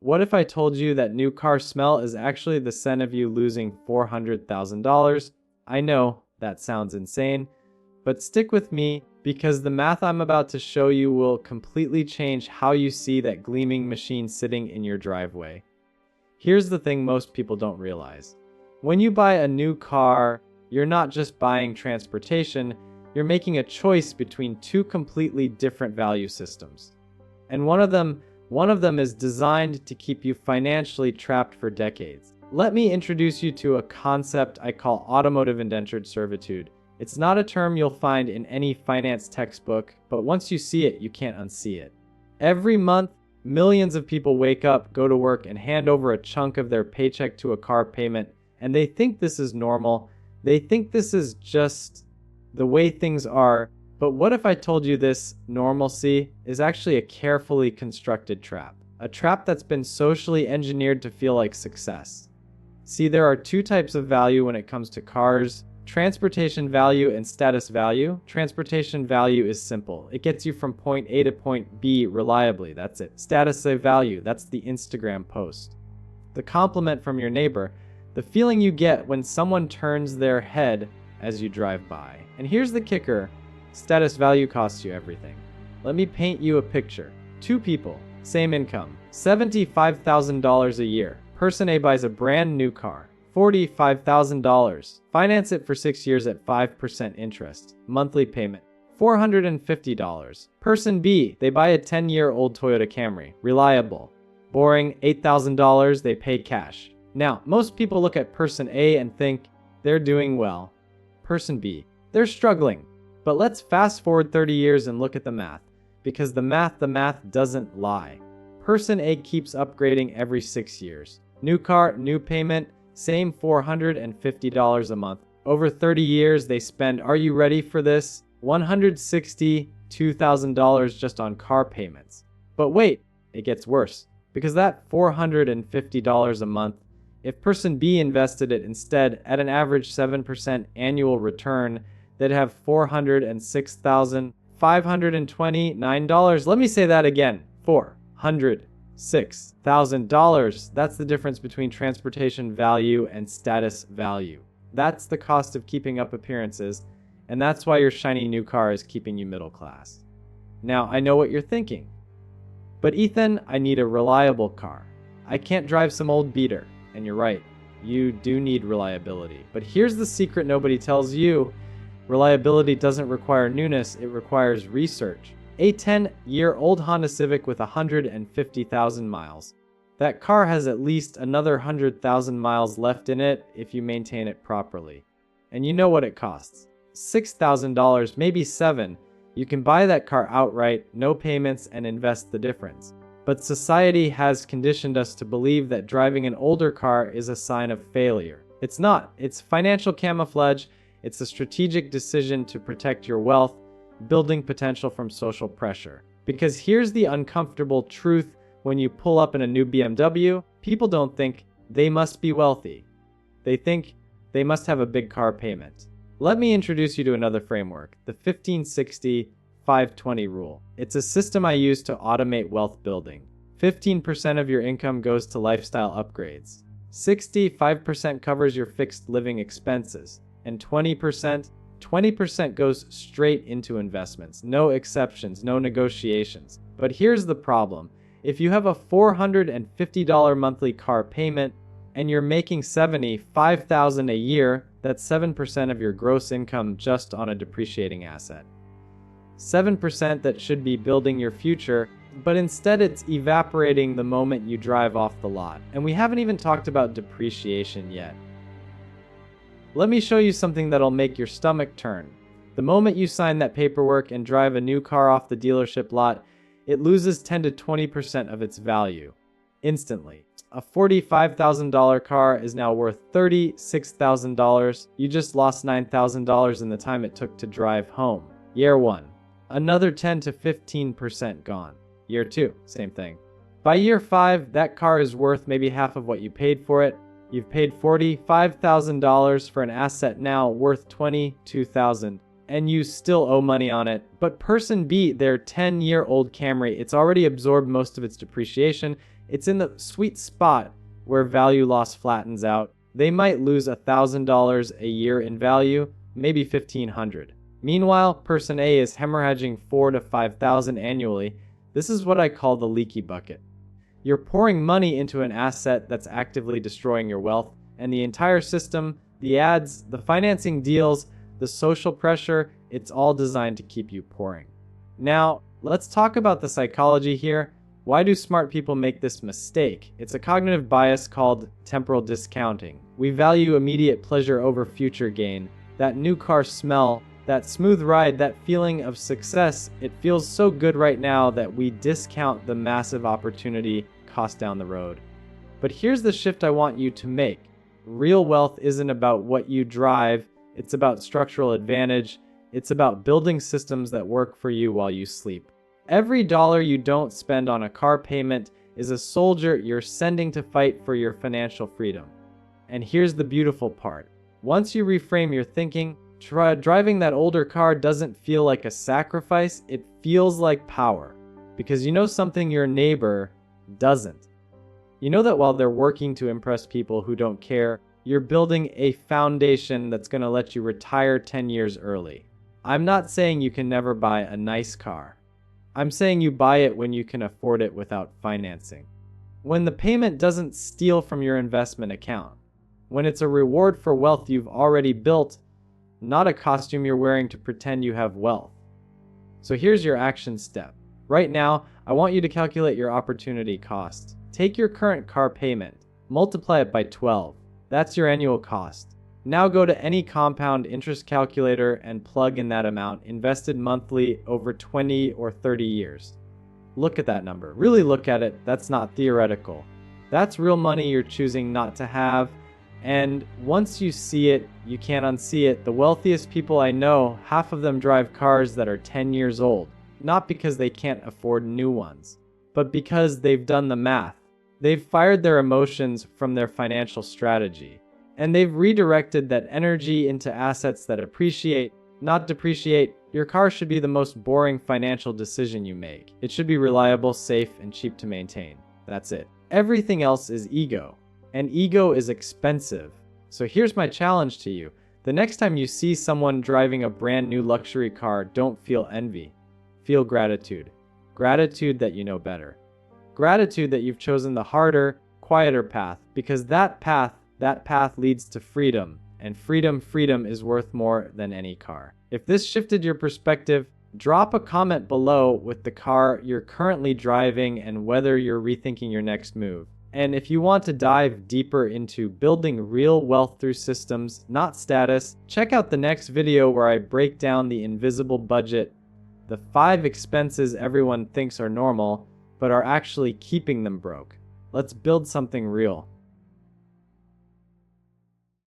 What if I told you that new car smell is actually the scent of you losing $400,000? I know that sounds insane, but stick with me because the math I'm about to show you will completely change how you see that gleaming machine sitting in your driveway. Here's the thing most people don't realize. When you buy a new car, you're not just buying transportation, you're making a choice between two completely different value systems. And one of them is designed to keep you financially trapped for decades. Let me introduce you to a concept I call automotive indentured servitude. It's not a term you'll find in any finance textbook, but once you see it, you can't unsee it. Every month, millions of people wake up, go to work, and hand over a chunk of their paycheck to a car payment, and they think this is normal. They think this is just the way things are. But what if I told you this normalcy is actually a carefully constructed trap? A trap that's been socially engineered to feel like success. See, there are two types of value when it comes to cars: transportation value and status value. Transportation value is simple. It gets you from point A to point B reliably. That's it. Status value, that's the Instagram post. The compliment from your neighbor, the feeling you get when someone turns their head as you drive by. And here's the kicker. Status value costs you everything. Let me paint you a picture. Two people, same income, $75,000 a year. Person A buys a brand new car, $45,000. Finance it for 6 years at 5% interest. Monthly payment, $450. Person B, they buy a 10-year-old Toyota Camry. Reliable. Boring, $8,000. They pay cash. Now, most people look at person A and think they're doing well. Person B, they're struggling. But let's fast forward 30 years and look at the math, because the math doesn't lie. Person A keeps upgrading every 6 years. New car, new payment, same $450 a month. Over 30 years, they spend, are you ready for this? $162,000 just on car payments. But wait, it gets worse, because that $450 a month, if person B invested it instead at an average 7% annual return, they'd have $406,529. Let me say that again. $406,000. That's the difference between transportation value and status value. That's the cost of keeping up appearances, and that's why your shiny new car is keeping you middle class. Now, I know what you're thinking. But Ethan, I need a reliable car. I can't drive some old beater. And you're right, you do need reliability. But here's the secret nobody tells you. Reliability doesn't require newness, it requires research. A 10-year-old Honda Civic with 150,000 miles. That car has at least another 100,000 miles left in it if you maintain it properly. And you know what it costs. $6,000, maybe $7,000. You can buy that car outright, no payments, and invest the difference. But society has conditioned us to believe that driving an older car is a sign of failure. It's not. It's financial camouflage. It's a strategic decision to protect your wealth, building potential from social pressure. Because here's the uncomfortable truth: when you pull up in a new BMW, people don't think they must be wealthy. They think they must have a big car payment. Let me introduce you to another framework, the 15-60-5-20 rule. It's a system I use to automate wealth building. 15% of your income goes to lifestyle upgrades. 65% covers your fixed living expenses. And 20% goes straight into investments. No exceptions, no negotiations. But here's the problem. If you have a $450 monthly car payment and you're making $75,000 a year, that's 7% of your gross income just on a depreciating asset. 7% that should be building your future, but instead it's evaporating the moment you drive off the lot. And we haven't even talked about depreciation yet. Let me show you something that'll make your stomach turn. The moment you sign that paperwork and drive a new car off the dealership lot, it loses 10 to 20% of its value. Instantly. A $45,000 car is now worth $36,000. You just lost $9,000 in the time it took to drive home. Year 1. Another 10 to 15% gone. Year 2. Same thing. By year 5, that car is worth maybe half of what you paid for it. You've paid $45,000 for an asset now worth $22,000, and you still owe money on it. But person B, their 10-year-old Camry, it's already absorbed most of its depreciation. It's in the sweet spot where value loss flattens out. They might lose $1,000 a year in value, maybe $1,500. Meanwhile, person A is hemorrhaging $4,000 to $5,000 annually. This is what I call the leaky bucket. You're pouring money into an asset that's actively destroying your wealth, and the entire system, the ads, the financing deals, the social pressure, it's all designed to keep you pouring. Now, let's talk about the psychology here. Why do smart people make this mistake? It's a cognitive bias called temporal discounting. We value immediate pleasure over future gain. That new car smell, that smooth ride, that feeling of success, it feels so good right now that we discount the massive opportunity cost down the road. But here's the shift I want you to make. Real wealth isn't about what you drive, it's about structural advantage. It's about building systems that work for you while you sleep. Every dollar you don't spend on a car payment is a soldier you're sending to fight for your financial freedom. And here's the beautiful part. Once you reframe your thinking, driving that older car doesn't feel like a sacrifice, it feels like power. Because you know something your neighbor doesn't. You know that while they're working to impress people who don't care, you're building a foundation that's going to let you retire 10 years early. I'm not saying you can never buy a nice car. I'm saying you buy it when you can afford it without financing. When the payment doesn't steal from your investment account. When it's a reward for wealth you've already built, not a costume you're wearing to pretend you have wealth. So here's your action step. Right now, I want you to calculate your opportunity cost. Take your current car payment, multiply it by 12. That's your annual cost. Now go to any compound interest calculator and plug in that amount invested monthly over 20 or 30 years. Look at that number. Really look at it. That's not theoretical. That's real money you're choosing not to have. And once you see it, you can't unsee it. The wealthiest people I know, half of them drive cars that are 10 years old. Not because they can't afford new ones, but because they've done the math. They've fired their emotions from their financial strategy. And they've redirected that energy into assets that appreciate, not depreciate. Your car should be the most boring financial decision you make. It should be reliable, safe, and cheap to maintain. That's it. Everything else is ego. And ego is expensive. So here's my challenge to you. The next time you see someone driving a brand new luxury car, don't feel envy. Feel gratitude. Gratitude that you know better. Gratitude that you've chosen the harder, quieter path, because that path leads to freedom, and freedom is worth more than any car. If this shifted your perspective, drop a comment below with the car you're currently driving and whether you're rethinking your next move. And if you want to dive deeper into building real wealth through systems, not status, check out the next video where I break down the invisible budget, the 5 expenses everyone thinks are normal, but are actually keeping them broke. Let's build something real.